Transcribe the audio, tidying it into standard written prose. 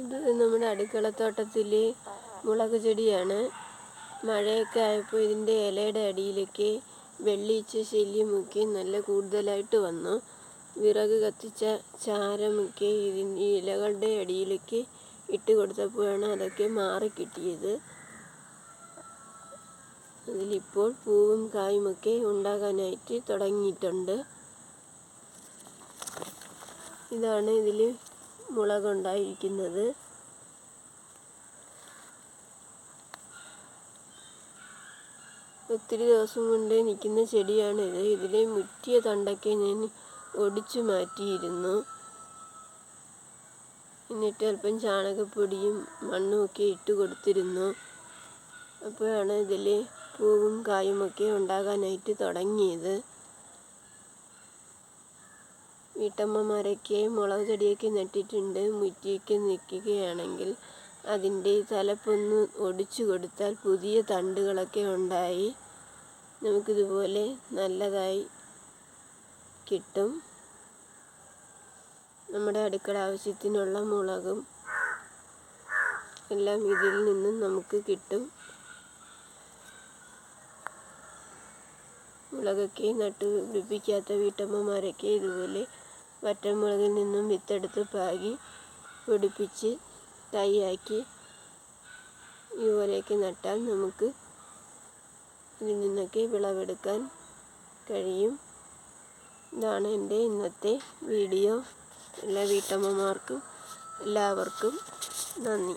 ഇത് നമ്മുടെ അടുക്കളത്തോട്ടത്തിലെ മുളക് ചെടിയാണ്. മഴയൊക്കെ ആയപ്പോൾ ഇതിൻ്റെ ഇലയുടെ അടിയിലേക്ക് വെള്ളീച്ച ശല്യമൊക്കെ നല്ല കൂടുതലായിട്ട് വന്നു. വിറക് കത്തിച്ച ചാരമൊക്കെ ഈ ഇലകളുടെ അടിയിലേക്ക് ഇട്ട് കൊടുത്തപ്പോഴാണ് അതൊക്കെ മാറിക്കിട്ടിയത്. അതിലിപ്പോൾ പൂവും കായുമൊക്കെ ഉണ്ടാകാനായിട്ട് തുടങ്ങിയിട്ടുണ്ട്. ഇതാണ് ഇതിൽ മുളകുണ്ടായിരിക്കുന്നത്. ഒത്തിരി ദിവസം കൊണ്ട് നിൽക്കുന്ന ചെടിയാണിത്. ഇതിലെ മുറ്റിയ തണ്ടൊക്കെ ഞാൻ ഒടിച്ചു മാറ്റിയിരുന്നു. എന്നിട്ട് അല്പം ചാണകപ്പൊടിയും മണ്ണുമൊക്കെ ഇട്ട് കൊടുത്തിരുന്നു. അപ്പോഴാണ് ഇതിൽ പൂവും കായുമൊക്കെ ഉണ്ടാകാനായിട്ട് തുടങ്ങിയത്. വീട്ടമ്മമാരൊക്കെ മുളക് ചെടിയൊക്കെ നട്ടിട്ടുണ്ട്. മുറ്റിയൊക്കെ നിൽക്കുകയാണെങ്കിൽ അതിൻ്റെ തലപ്പൊന്ന് ഒടിച്ചു കൊടുത്താൽ പുതിയ തണ്ടുകളൊക്കെ ഉണ്ടായി നമുക്കിതുപോലെ നല്ലതായി കിട്ടും. നമ്മുടെ അടുക്കള ആവശ്യത്തിനുള്ള മുളകും എല്ലാം ഇതിൽ നിന്നും നമുക്ക് കിട്ടും. മുളകൊക്കെ നട്ടു പിടിപ്പിക്കാത്ത വീട്ടമ്മമാരൊക്കെ ഇതുപോലെ വറ്റൽമുളകിൽ നിന്നും വിത്തെടുത്ത് പാകി പൊടിപ്പിച്ച് തൈയാക്കി ഇതുപോലെയൊക്കെ നട്ടാൽ നമുക്ക് ഇതിൽ നിന്നൊക്കെ വിളവെടുക്കാൻ കഴിയും. ഇതാണ് എൻ്റെ ഇന്നത്തെ വീഡിയോ. എല്ലാ വീട്ടമ്മമാർക്കും എല്ലാവർക്കും നന്ദി.